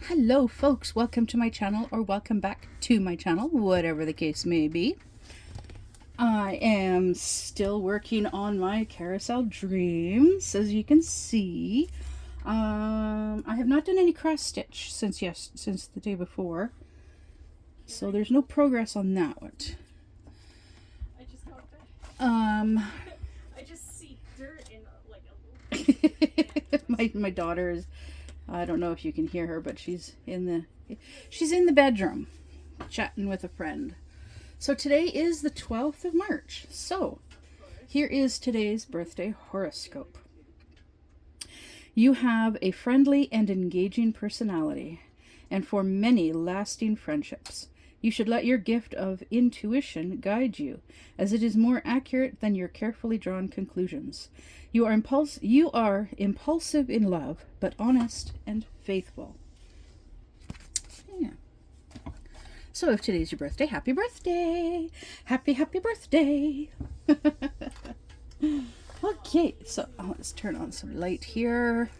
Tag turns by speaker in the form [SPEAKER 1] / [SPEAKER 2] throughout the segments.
[SPEAKER 1] Hello folks, welcome to my channel, or welcome back to my channel, whatever the case may be. I am still working on my carousel dreams, as you can see. I have not done any cross stitch since the day before, so there's no progress on that one.
[SPEAKER 2] I just got
[SPEAKER 1] Um,
[SPEAKER 2] I just see dirt in like a loop.
[SPEAKER 1] my daughter is, I don't know if you can hear her, but she's in the bedroom chatting with a friend. So today is the 12th of March. So here is today's birthday horoscope. You have a friendly and engaging personality, and for many lasting friendships. You should let your gift of intuition guide you, as it is more accurate than your carefully drawn conclusions. You are impulsive in love, but honest and faithful. Yeah. So if today's your birthday, happy birthday! Happy birthday! Okay, so let's turn on some light here.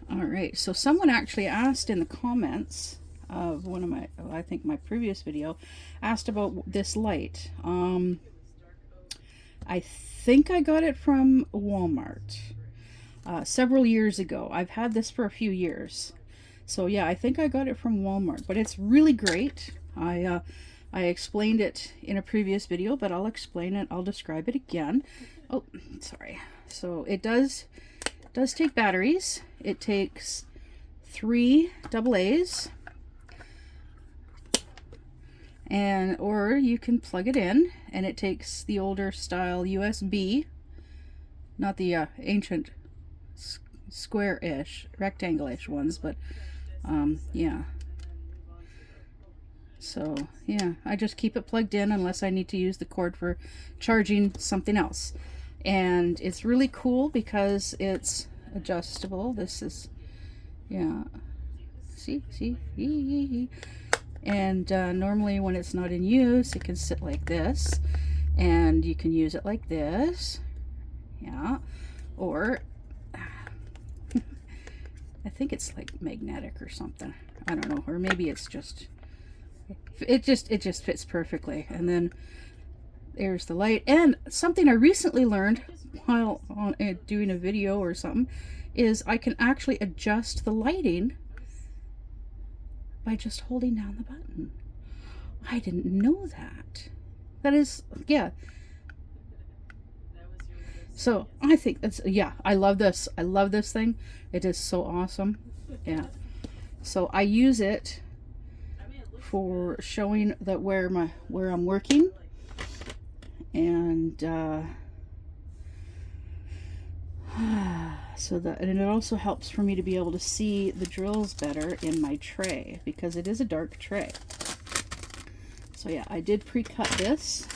[SPEAKER 1] All right, so someone actually asked in the comments of one of I think my previous video, asked about this light. I think I got it from Walmart several years ago. I've had this for a few years. So yeah, I think I got it from Walmart, but it's really great. I explained it in a previous video, but I'll explain it. I'll describe it again. Oh, sorry. So it does take batteries. It takes 3 AA's, or you can plug it in, and it takes the older style USB, not the ancient square-ish, rectangle-ish ones, but yeah. So yeah, I just keep it plugged in unless I need to use the cord for charging something else. And it's really cool because it's adjustable. This is, yeah, see, and normally when it's not in use, it can sit like this, and you can use it like this, yeah, or I think it's like magnetic or something, I don't know, or maybe it's just, it just fits perfectly. And then there's the light. And something I recently learned while doing a video or something is I can actually adjust the lighting by just holding down the button. I didn't know that. That is, yeah. So I think that's, yeah, I love this. I love this thing. It is so awesome. Yeah. So I use it for showing that where I'm working, and so that, and it also helps for me to be able to see the drills better in my tray, because it is a dark tray. So yeah, I did pre-cut this,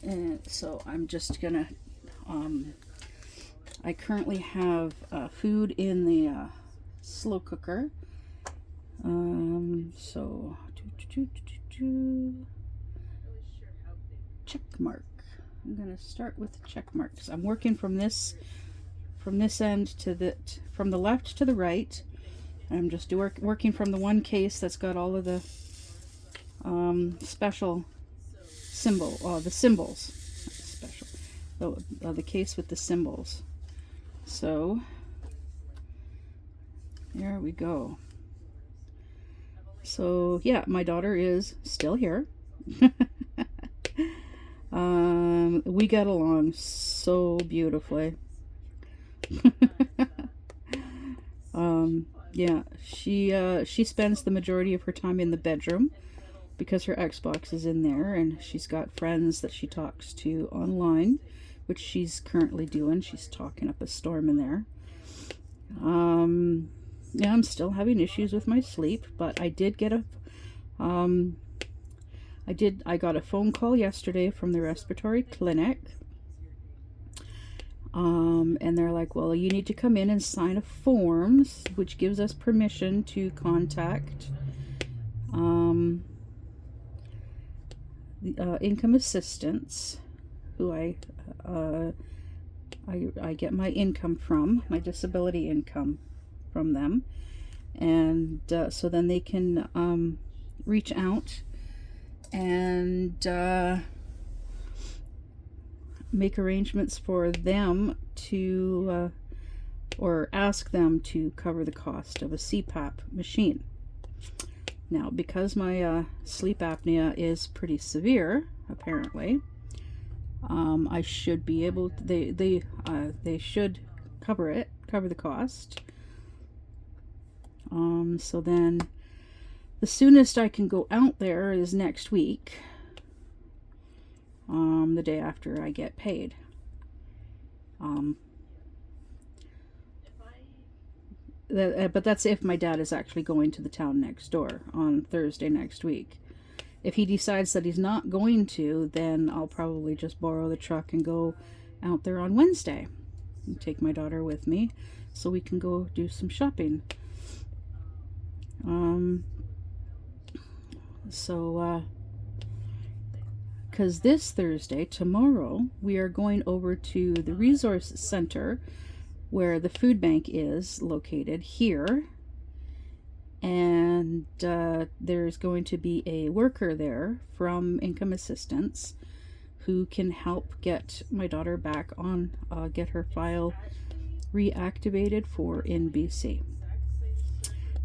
[SPEAKER 1] and so I'm just gonna I currently have food in the slow cooker. So check mark. I'm gonna start with the check marks. I'm working from this end to from the left to the right. I'm just working from the one case that's got all of the special the symbols. Special. The case with the symbols. So there we go. So yeah, my daughter is still here. We got along so beautifully. Yeah, she spends the majority of her time in the bedroom because her Xbox is in there, and she's got friends that she talks to online, which she's currently doing. She's talking up a storm in there. Yeah, I'm still having issues with my sleep, but I did get I got a phone call yesterday from the respiratory clinic. And they're like, well, you need to come in and sign a form, which gives us permission to contact the income assistance, who I get my income from, my disability income from them. And so then they can reach out and make arrangements for them to, or ask them to cover the cost of a CPAP machine. Now, because my sleep apnea is pretty severe, apparently, I should be able to, they should cover the cost. So then the soonest I can go out there is next week, the day after I get paid. But that's if my dad is actually going to the town next door on Thursday next week. If he decides that he's not going to, then I'll probably just borrow the truck and go out there on Wednesday and take my daughter with me so we can go do some shopping. Because this Thursday, tomorrow, we are going over to the resource center where the food bank is located here, and there's going to be a worker there from Income Assistance who can help get my daughter back on, get her file reactivated for NBC.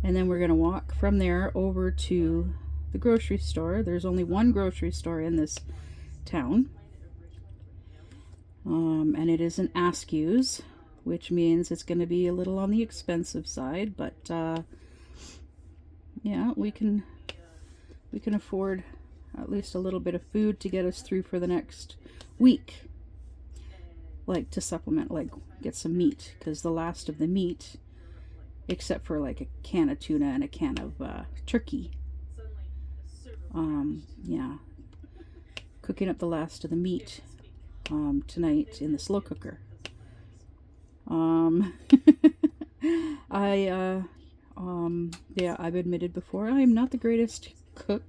[SPEAKER 1] And then we're going to walk from there over to the grocery store. There's only one grocery store in this town, and it is an Askew's, which means it's going to be a little on the expensive side, but yeah, we can afford at least a little bit of food to get us through for the next week, like to supplement, like get some meat, because the last of the meat, except for like a can of tuna and a can of turkey, yeah, cooking up the last of the meat tonight in the slow cooker. Yeah, I've admitted before, I am not the greatest cook.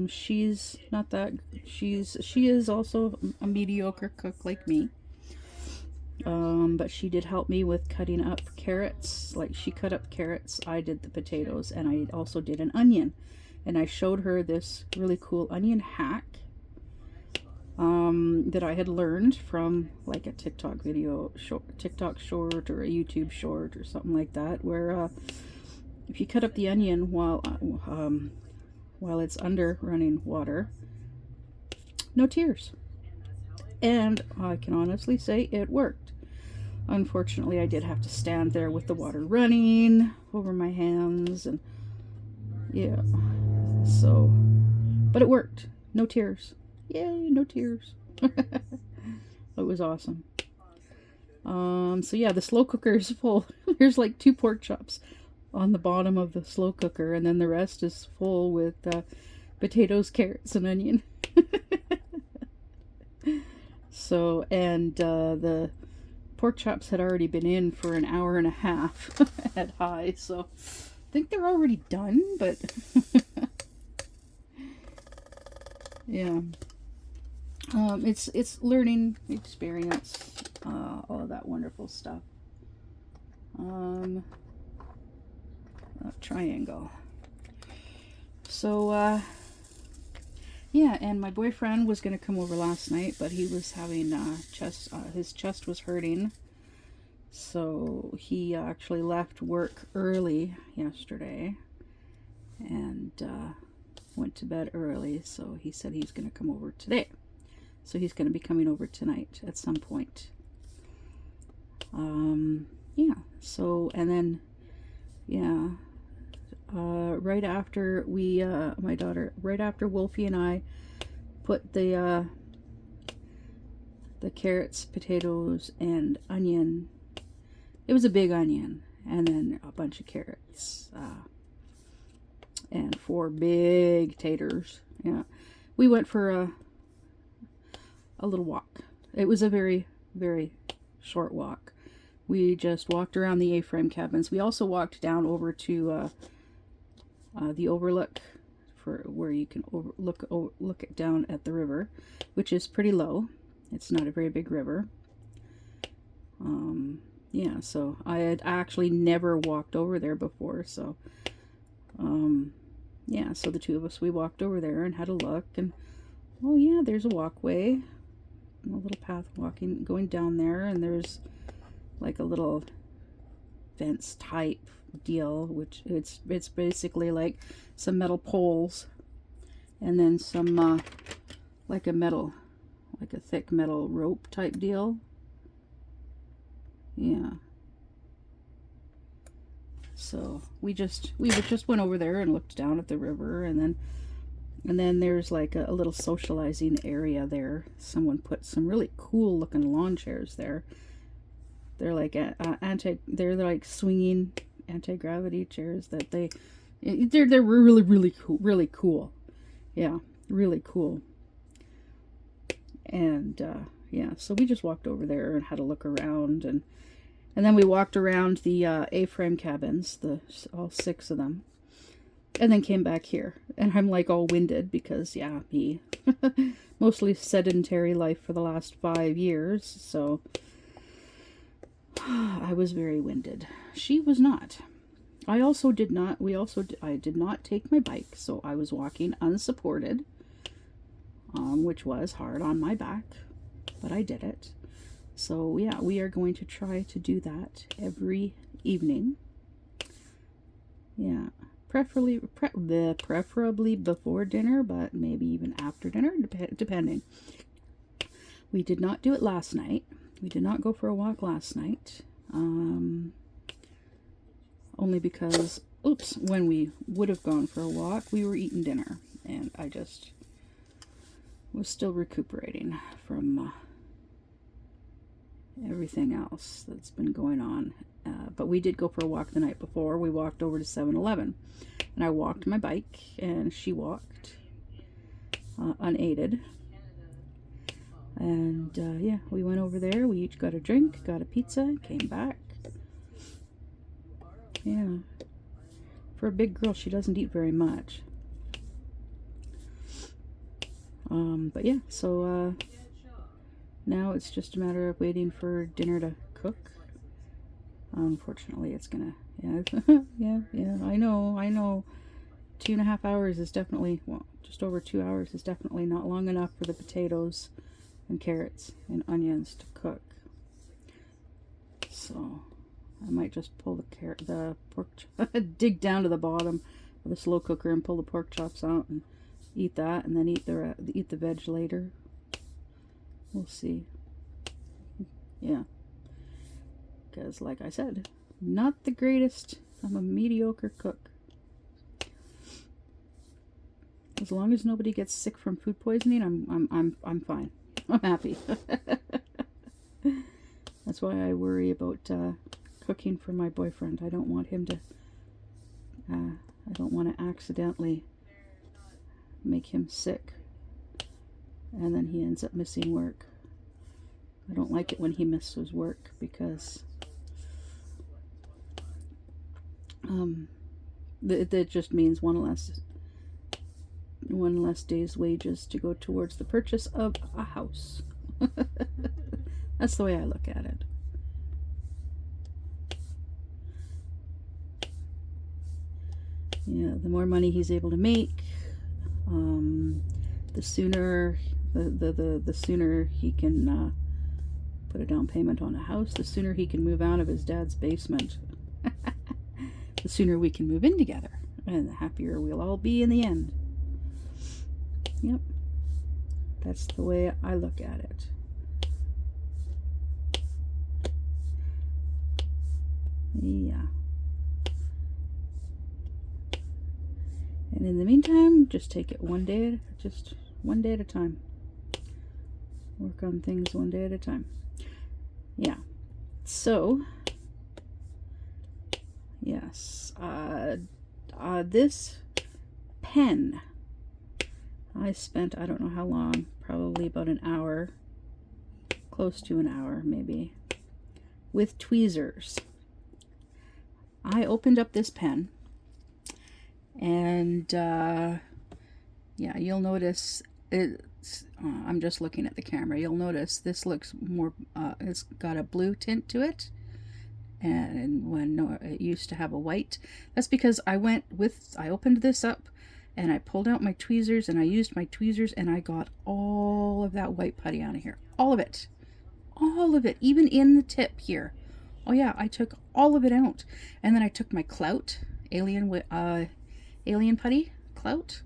[SPEAKER 1] She's not that, she is also a mediocre cook like me. But she did help me with cutting up carrots. Like, she cut up carrots, I did the potatoes, and I also did an onion. And I showed her this really cool onion hack that I had learned from like a TikTok video, TikTok short or a YouTube short or something like that, where if you cut up the onion while it's under running water, no tears. And I can honestly say it worked. Unfortunately, I did have to stand there with the water running over my hands, and yeah, so, but it worked. No tears. Yay, no tears. It was awesome. So yeah, the slow cooker is full. There's like 2 pork chops on the bottom of the slow cooker, and then the rest is full with potatoes, carrots, and onion. So, and the pork chops had already been in for an hour and a half at high, so I think they're already done, but yeah. It's learning experience, all of that wonderful stuff. Triangle. So, yeah, and my boyfriend was going to come over last night, but he was having his chest was hurting. So he actually left work early yesterday and went to bed early. So he said he's going to come over today. So he's going to be coming over tonight at some point. Yeah, so, and then, yeah, right after right after Wolfie and I put the carrots, potatoes, and onion, it was a big onion, and then a bunch of carrots, and 4 big taters. Yeah, we went for a little walk. It was a very, very short walk. We just walked around the A-frame cabins. We also walked down over to the overlook, for where you can look down at the river, which is pretty low, It's not a very big river. Yeah, so I had actually never walked over there before, so yeah, so the two of us, we walked over there and had a look, and oh yeah, there's a walkway, a little path going down there, and there's like a little fence type deal, which it's basically like some metal poles and then some like a thick metal rope type deal. Yeah. So we just went over there and looked down at the river, and then there's like a little socializing area there. Someone put some really cool looking lawn chairs there. They're like they're like swinging anti-gravity chairs that they're really cool. Yeah, really cool. And yeah, so we just walked over there and had a look around, and then we walked around the A-frame cabins, all 6 of them, and then came back here. And I'm like all winded because, yeah, me. Mostly sedentary life for the last 5 years, so I was very winded. She was not. I did not take my bike, so I was walking unsupported, which was hard on my back, but I did it. So yeah, we are going to try to do that every evening. Yeah, preferably before dinner, but maybe even after dinner, depending. We did not do it last night. We did not go for a walk last night. Only because, when we would have gone for a walk, we were eating dinner, and I just was still recuperating from everything else that's been going on. But we did go for a walk the night before. We walked over to 7-Eleven, and I walked my bike, and she walked unaided. And yeah, we went over there. We each got a drink, got a pizza, came back. Yeah, for a big girl, she doesn't eat very much. But yeah, so now it's just a matter of waiting for dinner to cook. Unfortunately, it's gonna, yeah, I know. 2.5 hours is definitely, well, just over 2 hours is definitely not long enough for the potatoes and carrots and onions to cook. So I might just pull the pork, dig down to the bottom of the slow cooker and pull the pork chops out and eat that, and then eat the veg later. We'll see. Yeah, because like I said, not the greatest. I'm a mediocre cook. As long as nobody gets sick from food poisoning, I'm fine. I'm happy. That's why I worry about cooking for my boyfriend. I don't want him to. I don't want to accidentally make him sick, and then he ends up missing work. I don't like it when he misses work because that just means one less day's wages to go towards the purchase of a house. That's the way I look at it. Yeah, the more money he's able to make, the sooner the sooner he can put a down payment on a house, the sooner he can move out of his dad's basement. The sooner we can move in together, and the happier we'll all be in the end. Yep, that's the way I look at it. Yeah. And in the meantime, just take it one day at a time. Work on things one day at a time. Yeah. So, yes. This pen, I spent, I don't know how long, probably about an hour, close to an hour maybe, with tweezers. I opened up this pen, and yeah, you'll notice I'm just looking at the camera. You'll notice this looks more, it's got a blue tint to it. And when it used to have a white, that's because I opened this up and I pulled out my tweezers and I used my tweezers and I got all of that white putty out of here. All of it. All of it. Even in the tip here. Oh yeah, I took all of it out. And then I took my clout, alien putty clout,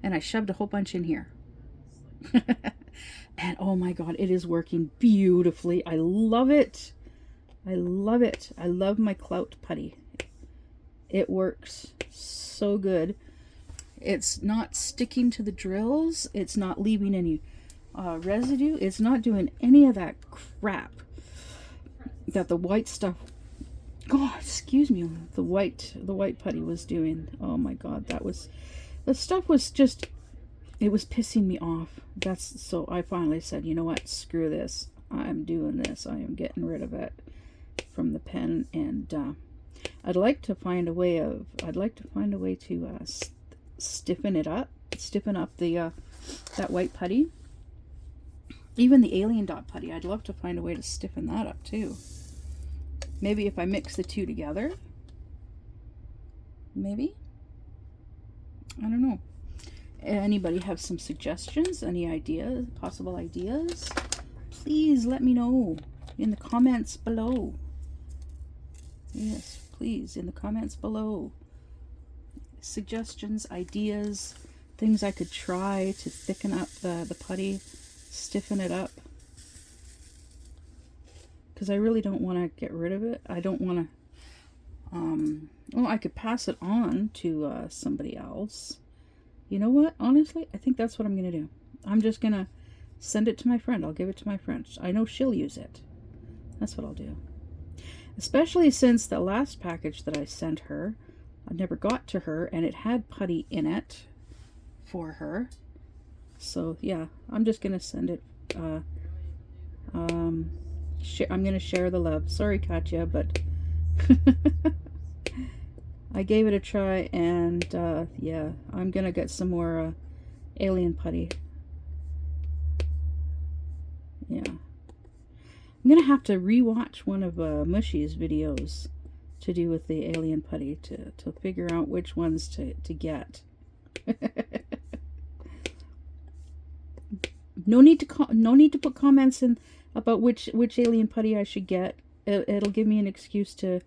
[SPEAKER 1] and I shoved a whole bunch in here. And oh my god, it is working beautifully. I love it. I love it. I love my clout putty. It works so good. It's not sticking to the drills. It's not leaving any residue. It's not doing any of that crap that the white stuff, God, excuse me, the white putty was doing. Oh my god, the stuff was just, it was pissing me off. So I finally said, you know what, screw this. I'm doing this. I am getting rid of it from the pen, and I'd like to find a way to stiffen up the that white putty. Even the alien dot putty, I'd love to find a way to stiffen that up too. Maybe if I mix the two together. Maybe. I don't know. Anybody have some suggestions? Any ideas? Possible ideas? Please let me know in the comments below. Yes, please, in the comments below. Suggestions, ideas, things I could try to thicken up the putty, stiffen it up. Because I really don't want to get rid of it. I don't want to, well, I could pass it on to somebody else. You know what? Honestly, I think that's what I'm going to do. I'm just going to send it to my friend. I'll give it to my friend. I know she'll use it. That's what I'll do. Especially since the last package that I sent her, I never got to her, and it had putty in it for her. So yeah, I'm just gonna send it. I'm gonna share the love. Sorry, Katya, but I gave it a try, and yeah, I'm gonna get some more alien putty. Yeah. I'm gonna have to rewatch one of Mushy's videos to do with the alien putty to figure out which ones to get. No need to put comments in about which alien putty I should get. It'll give me an excuse to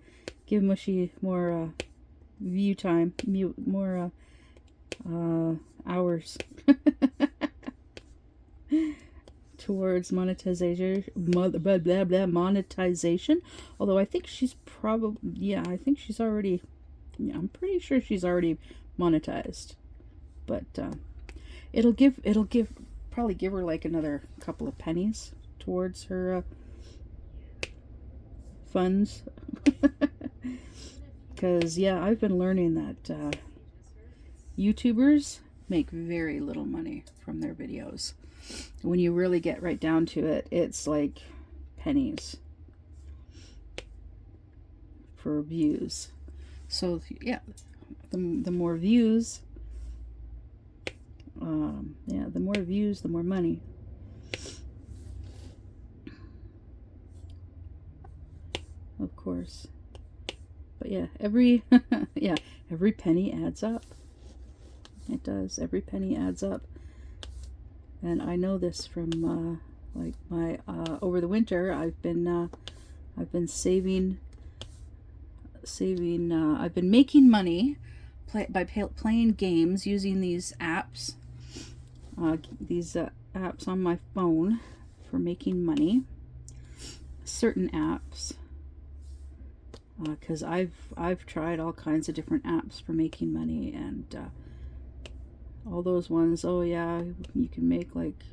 [SPEAKER 1] give Mushy more view time, more hours. Towards monetization, monetization. Although I think she's probably, yeah, I think she's already, yeah, I'm pretty sure she's already monetized. But it'll probably give her like another couple of pennies towards her funds. Because yeah, I've been learning that YouTubers make very little money from their videos. When you really get right down to it, it's like pennies for views. So yeah, the more views, yeah, the more views, the more money. Of course. But yeah, every penny adds up. It does. Every penny adds up. And I know this from like my over the winter. I've been saving. I've been making money by playing games using these apps. Apps on my phone for making money. Certain apps. Because I've tried all kinds of different apps for making money, and all those ones, oh yeah, you can make like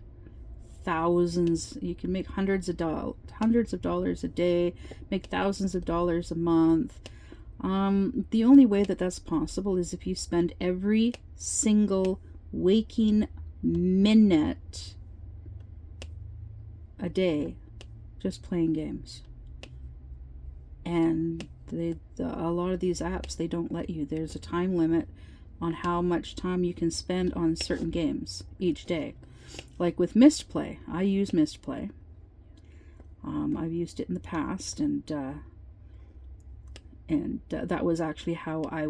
[SPEAKER 1] thousands, you can make hundreds of dollars a day, make thousands of dollars a month. The only way that that's possible is if you spend every single waking minute a day just playing games. And a lot of these apps, they don't let you. There's a time limit on how much time you can spend on certain games each day. like with mist play. I use mist play. I've used it in the past, and that was actually how I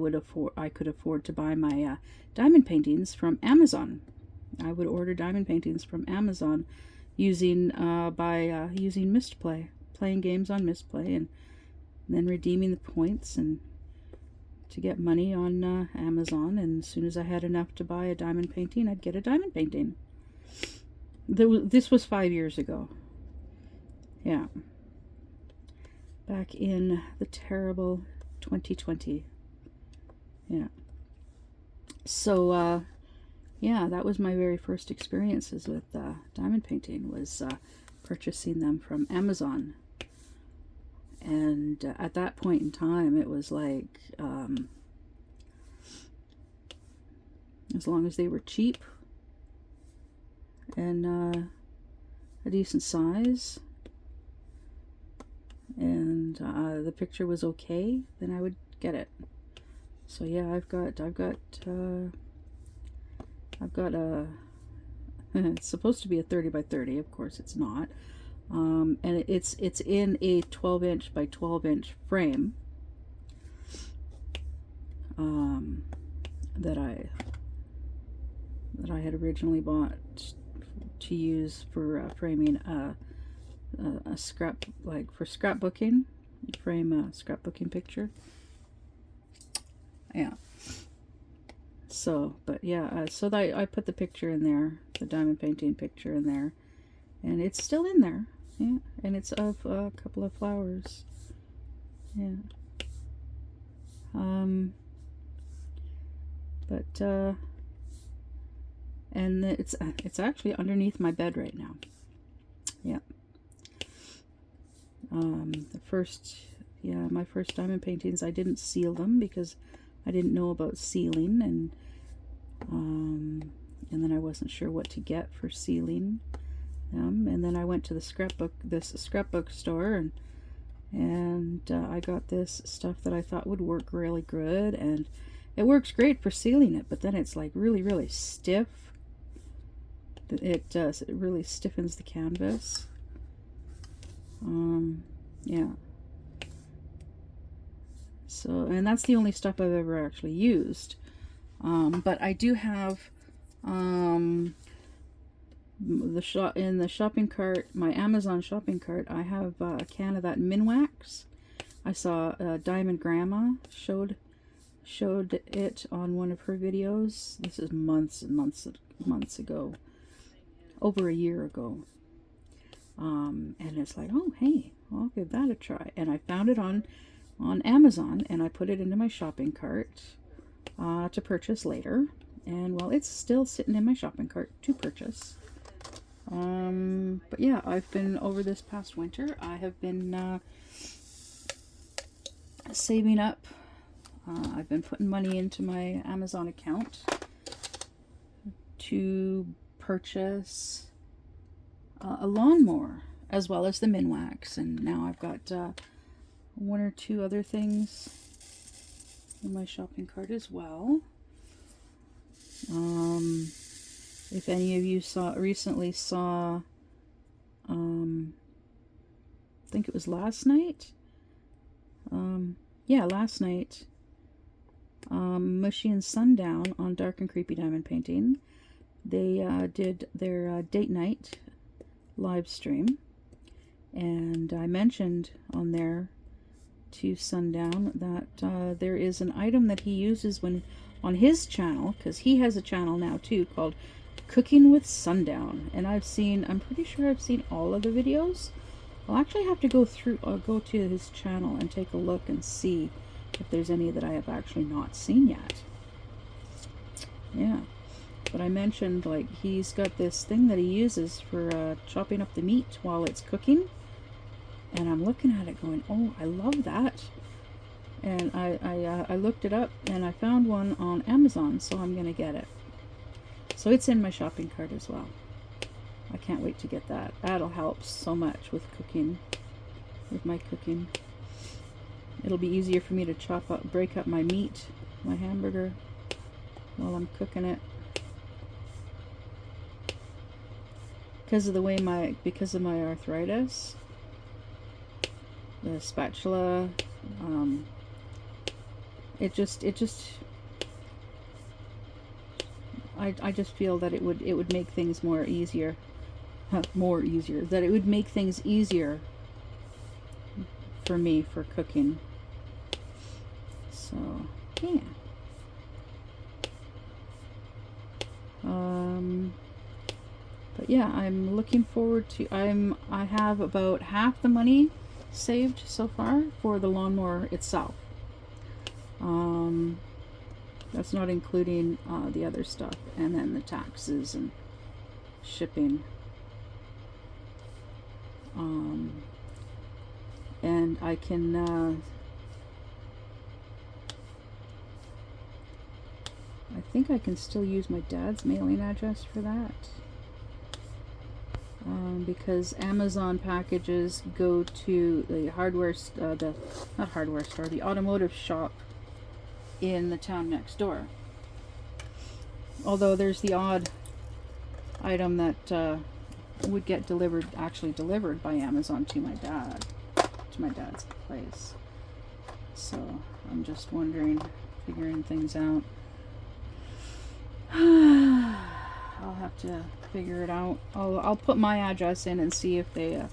[SPEAKER 1] could afford to buy my diamond paintings from Amazon. I would order diamond paintings from Amazon using using mist play, playing games on mist play, and then redeeming the points and to get money on Amazon. And as soon as I had enough to buy a diamond painting, I'd get a diamond painting. This was 5 years ago. Yeah. Back in the terrible 2020. Yeah. So, yeah, that was my very first experiences with diamond painting, was purchasing them from Amazon. And at that point in time, it was like, as long as they were cheap and a decent size, and the picture was okay, then I would get it. So yeah, I've got a it's supposed to be a 30 by 30, of course it's not. And it's in a 12-inch by 12-inch frame that I had originally bought to use for framing a scrap, like for scrapbooking, frame a scrapbooking picture. Yeah. So, but yeah, so that I put the picture in there, the diamond painting picture in there, and it's still in there. Yeah, and it's of a couple of flowers. Yeah. And it's actually underneath my bed right now. Yeah. My first diamond paintings, I didn't seal them because I didn't know about sealing, and then I wasn't sure what to get for sealing them. And then I went to the scrapbook store, and I got this stuff that I thought would work really good, and it works great for sealing it, but then it's like really, really stiff. It really stiffens the canvas. Yeah. So, and that's the only stuff I've ever actually used. But I do have in the shopping cart, my Amazon shopping cart, I have a can of that Minwax. I saw Diamond Grandma showed it on one of her videos. This is months and months ago, over a year ago. And it's like, oh hey, I'll give that a try. And I found it on Amazon, and I put it into my shopping cart to purchase later. And well, it's still sitting in my shopping cart to purchase. But yeah, I've been, over this past winter, I have been saving up. I've been putting money into my Amazon account to purchase a lawnmower, as well as the Minwax. And now I've got one or two other things in my shopping cart as well. If any of you recently saw, I think it was last night. Yeah, last night. Mushy and Sundown on Dark and Creepy Diamond Painting. They did their date night live stream, and I mentioned on there to Sundown that there is an item that he uses on his channel, because he has a channel now too, called Cooking with Sundown. And I'm pretty sure I've seen all of the videos. I'll actually have to go to his channel and take a look and see if there's any that I have actually not seen yet. Yeah. But I mentioned, like, he's got this thing that he uses for chopping up the meat while it's cooking. And I'm looking at it going, oh, I love that. And I looked it up, and I found one on Amazon, so I'm going to get it. So it's in my shopping cart as well. I can't wait to get that. That'll help so much with cooking, with my cooking. It'll be easier for me to break up my meat, my hamburger, while I'm cooking it. because of my arthritis, the spatula, it just I just feel that it would make things that it would make things easier for me for cooking. So yeah. But yeah, I'm looking forward to, I have about half the money saved so far for the lawnmower itself. That's not including the other stuff, and then the taxes and shipping. And I can I think I can still use my dad's mailing address for that, because Amazon packages go to the the automotive shop in the town next door. Although there's the odd item that would get actually delivered by Amazon to my dad's place. So I'm just figuring things out. I'll have to figure it out. I'll put my address in and see if they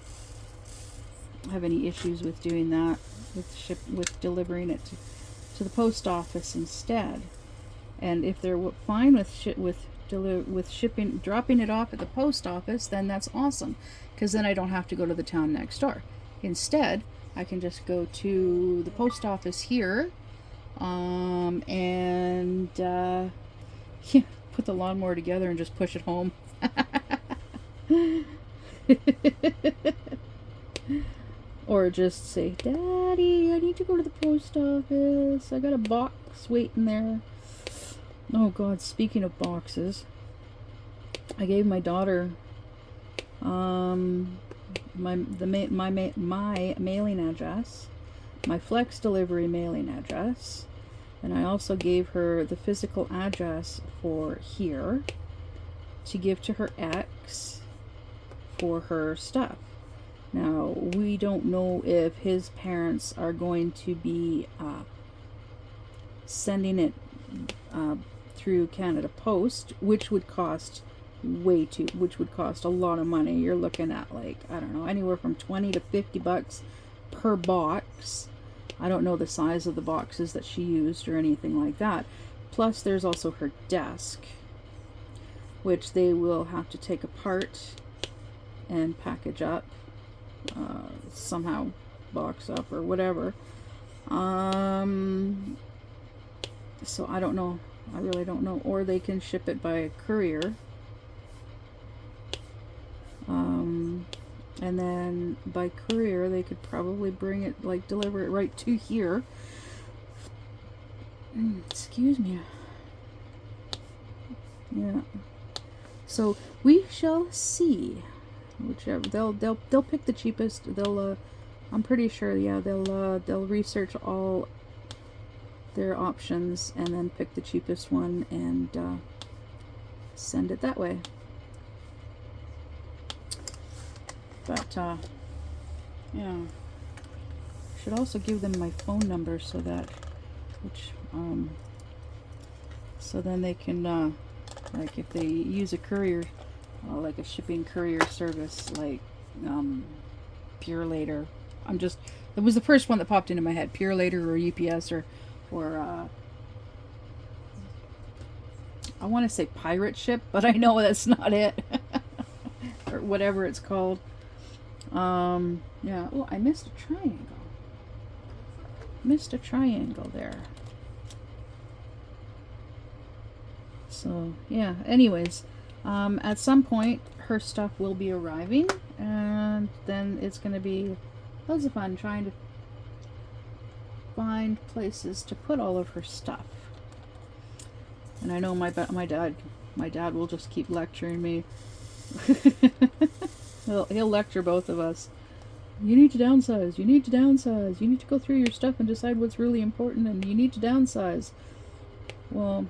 [SPEAKER 1] have any issues with doing that, with delivering it to the post office instead. And if they're fine with shipping, dropping it off at the post office, then that's awesome, because then I don't have to go to the town next door. Instead, I can just go to the post office here, and put the lawnmower together and just push it home. Or just say, Daddy, I need to go to the post office. I got a box waiting there. Oh God, speaking of boxes, I gave my daughter my mailing address, my flex delivery mailing address, and I also gave her the physical address for here to give to her ex for her stuff. Now, we don't know if his parents are going to be sending it through Canada Post, which would cost a lot of money. You're looking at, like, I don't know, anywhere from $20 to $50 per box. I don't know the size of the boxes that she used or anything like that. Plus, there's also her desk, which they will have to take apart and package up, somehow box up or whatever. So I don't know. I really don't know. Or they can ship it by courier. And then by courier, they could probably bring it, like, deliver it right to here. Excuse me. Yeah. So we shall see. Whichever they'll pick the cheapest. I'm pretty sure. Yeah, they'll research all their options and then pick the cheapest one and send it that way. But yeah, should also give them my phone number so then they can like, if they use a courier, like a shipping courier service, like Pure Later. It was the first one that popped into my head. Pure Later or UPS or I want to say Pirate Ship, but I know that's not it. Or whatever it's called. Yeah. Oh, I missed a triangle. Missed a triangle there. So, yeah. Anyways, at some point, her stuff will be arriving, and then it's going to be loads of fun trying to find places to put all of her stuff. And I know my dad will just keep lecturing me. He'll lecture both of us. You need to downsize. You need to downsize. You need to go through your stuff and decide what's really important, and you need to downsize. Well,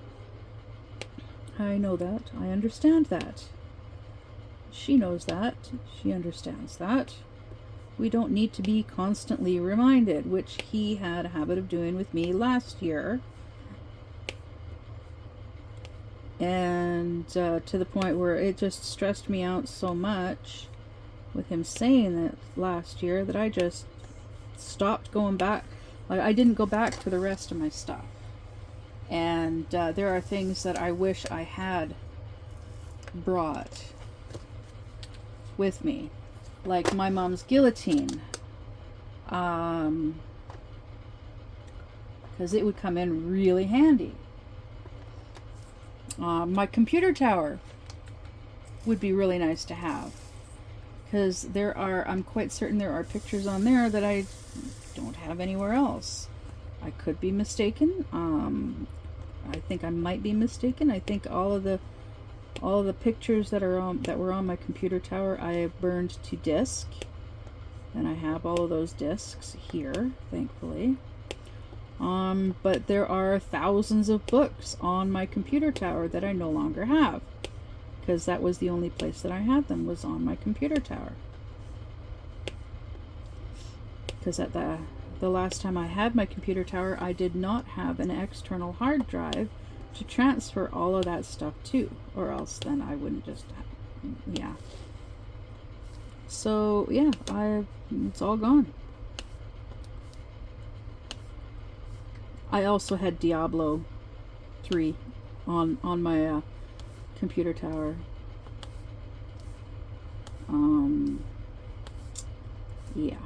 [SPEAKER 1] I know that. I understand that. She knows that. She understands that. We don't need to be constantly reminded, which he had a habit of doing with me last year. And to the point where it just stressed me out so much with him saying that last year that I just stopped going back. Like, I didn't go back for the rest of my stuff. And there are things that I wish I had brought with me, like my mom's guillotine, because it would come in really handy. My computer tower would be really nice to have, because I'm quite certain there are pictures on there that I don't have anywhere else. I could be mistaken. I think I might be mistaken. I think all of the pictures that were on my computer tower I have burned to disk, and I have all of those discs here, thankfully. But there are thousands of books on my computer tower that I no longer have, because that was the only place that I had them, was on my computer tower. Because at the last time I had my computer tower, I did not have an external hard drive to transfer all of that stuff to, or else then I wouldn't just have, yeah. So yeah, it's all gone. I also had Diablo 3 on my computer tower. Yeah.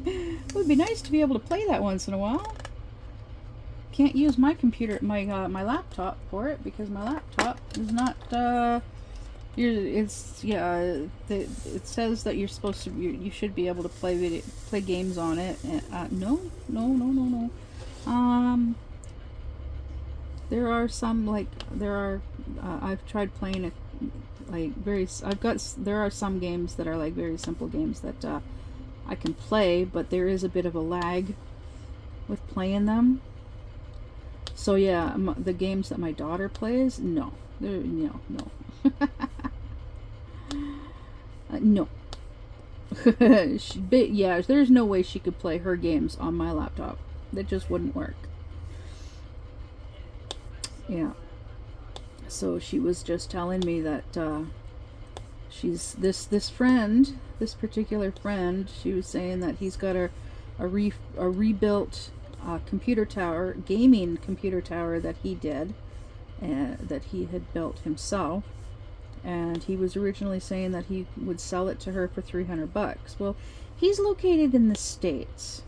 [SPEAKER 1] It would be nice to be able to play that once in a while. Can't use my computer, my laptop for it, because my laptop is not. It says that you're supposed to. You should be able to play games on it. No. There are some I've tried playing there are some games that are like very simple games that I can play, but there is a bit of a lag with playing them. So yeah, the games that my daughter plays, no. No. No. Yeah, there's no way she could play her games on my laptop. That just wouldn't work. Yeah. So she was just telling me that she's this particular friend. She was saying that he's got a rebuilt computer tower, gaming computer tower that he did, that he had built himself. And he was originally saying that he would sell it to her for $300. Well, he's located in the States.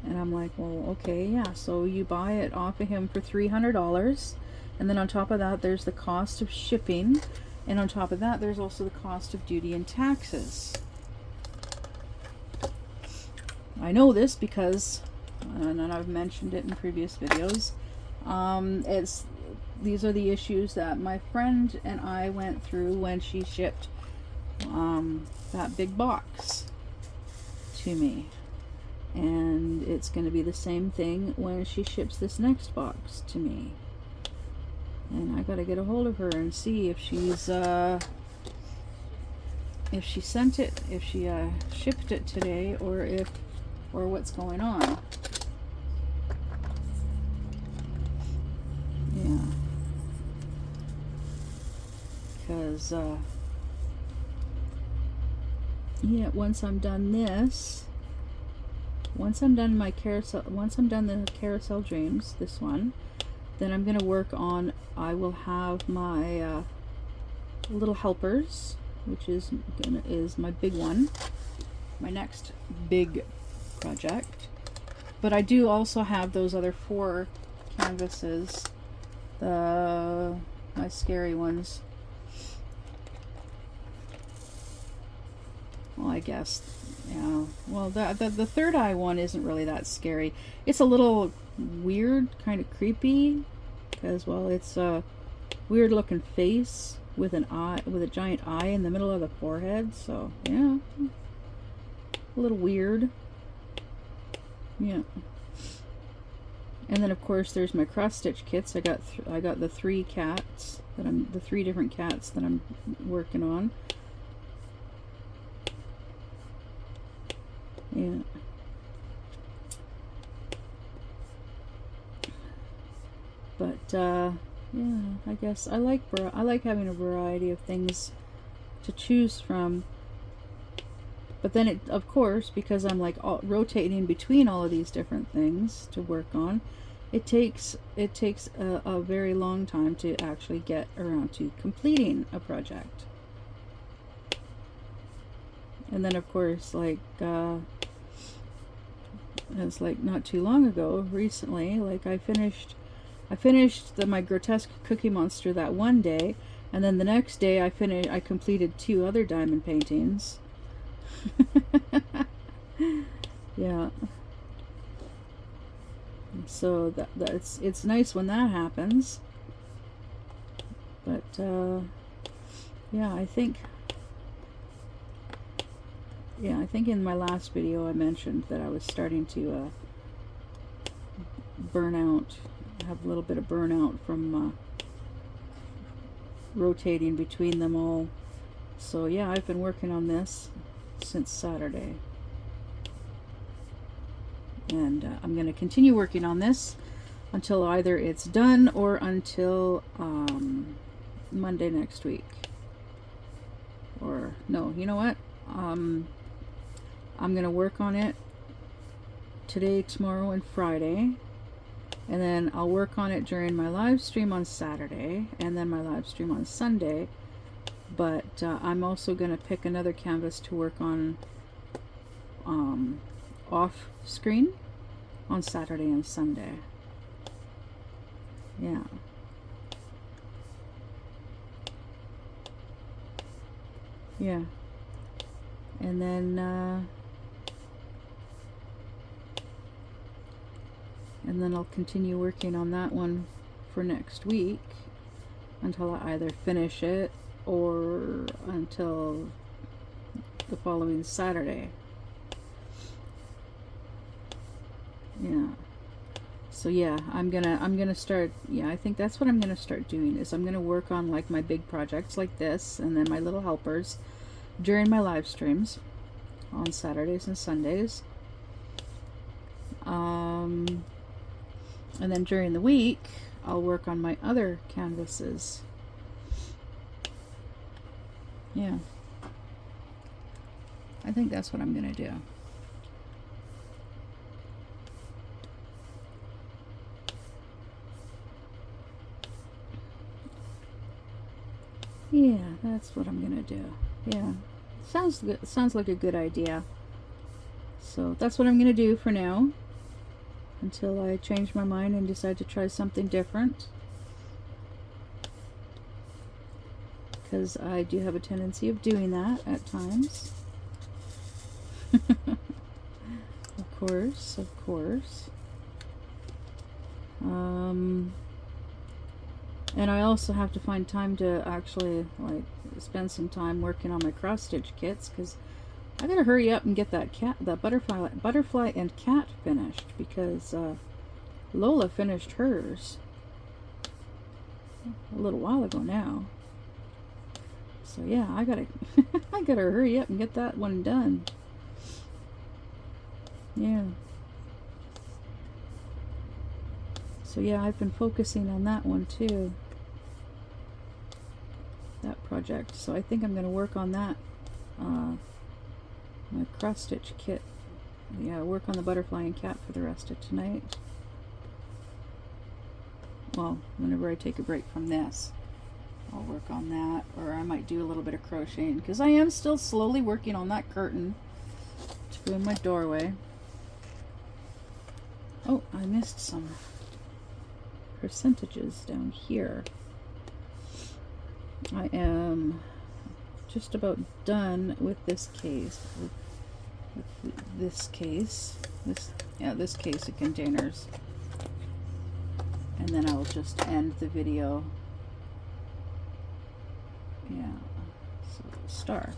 [SPEAKER 1] And I'm like, well, okay, yeah. So you buy it off of him for $300. And then on top of that, there's the cost of shipping. And on top of that, there's also the cost of duty and taxes. I know this because, and I've mentioned it in previous videos, these are the issues that my friend and I went through when she shipped that big box to me. And it's going to be the same thing when she ships this next box to me. And I got to get a hold of her and see if she's if she sent it, if she shipped it today, or what's going on. Yeah. Because yeah, once I'm done this, once I'm done my carousel, once I'm done the carousel dreams, this one, then I'm gonna work on, I will have my little helpers, which is my big one, my next big project. But I do also have those other 4 canvases, my scary ones. Well, I guess, yeah. Well, the third eye one isn't really that scary. It's a little weird, kind of creepy, because, well, it's a weird looking face with an eye, with a giant eye in the middle of the forehead. So yeah, a little weird. Yeah. And then of course there's my cross stitch kits. I got the three different cats that I'm working on. Yeah. But yeah, I guess I like having a variety of things to choose from. But then of course, because I'm like rotating between all of these different things to work on, it takes a very long time to actually get around to completing a project. And then of course, like it's like not too long ago, recently, like I finished my grotesque Cookie Monster that one day, and then the next day I completed 2 other diamond paintings. Yeah. So it's nice when that happens. But yeah, I think in my last video I mentioned that I was starting to burn out, have a little bit of burnout from rotating between them all. So yeah, I've been working on this since Saturday, and I'm going to continue working on this until either it's done or until Monday next week. Or no, you know what, I'm going to work on it today, tomorrow, and Friday, and then I'll work on it during my live stream on Saturday, and then my live stream on Sunday. But I'm also going to pick another canvas to work on off screen on Saturday and Sunday. Yeah. Yeah. And then I'll continue working on that one for next week until I either finish it or until the following Saturday. Yeah. So yeah, I'm gonna start, yeah, I think that's what I'm gonna start doing, is I'm gonna work on like my big projects like this, and then my little helpers during my live streams on Saturdays and Sundays. And then during the week I'll work on my other canvases. Yeah, I think that's what I'm gonna do. Yeah, that's what I'm gonna do. Yeah, sounds good. Sounds like a good idea. So that's what I'm gonna do for now, until I change my mind and decide to try something different. Because I do have a tendency of doing that at times. Of course, of course. And I also have to find time to actually like spend some time working on my cross stitch kits, because I gotta hurry up and get that butterfly and cat finished, because Lola finished hers a little while ago now. So yeah, I gotta I gotta hurry up and get that one done. Yeah. So yeah, I've been focusing on that one too, that project. So I think I'm going to work on that, my cross stitch kit. Yeah, work on the butterfly and cat for the rest of tonight. Well, whenever I take a break from this, I'll work on that, or I might do a little bit of crocheting, because I am still slowly working on that curtain to go in my doorway. Oh, I missed some percentages down here. I am just about done with this case. With this case. This case of containers. And then I'll just end the video. Yeah. So star.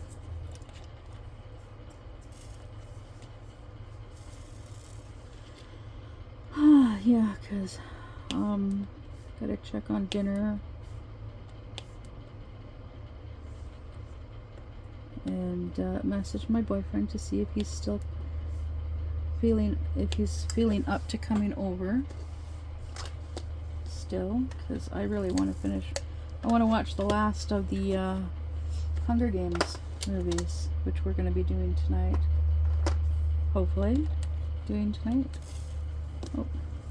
[SPEAKER 1] Yeah, because gotta check on dinner. And message my boyfriend to see if he's still feeling up to coming over still, because I really want to finish. I want to watch the last of the Hunger Games movies, which we're going to be doing tonight. Hopefully doing tonight. Oh,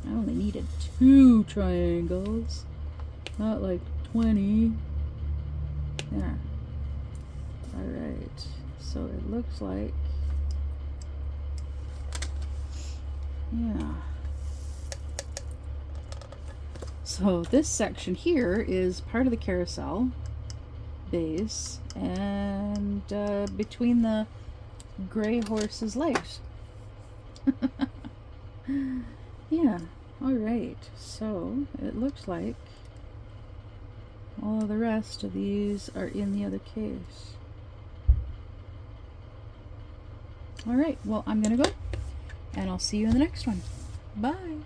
[SPEAKER 1] I only needed 2 triangles, not like 20. There. Alright, so it looks like, yeah. So this section here is part of the carousel base, and between the gray horse's legs. Yeah, alright, so it looks like all of the rest of these are in the other case. Alright, well, I'm gonna go, and I'll see you in the next one. Bye!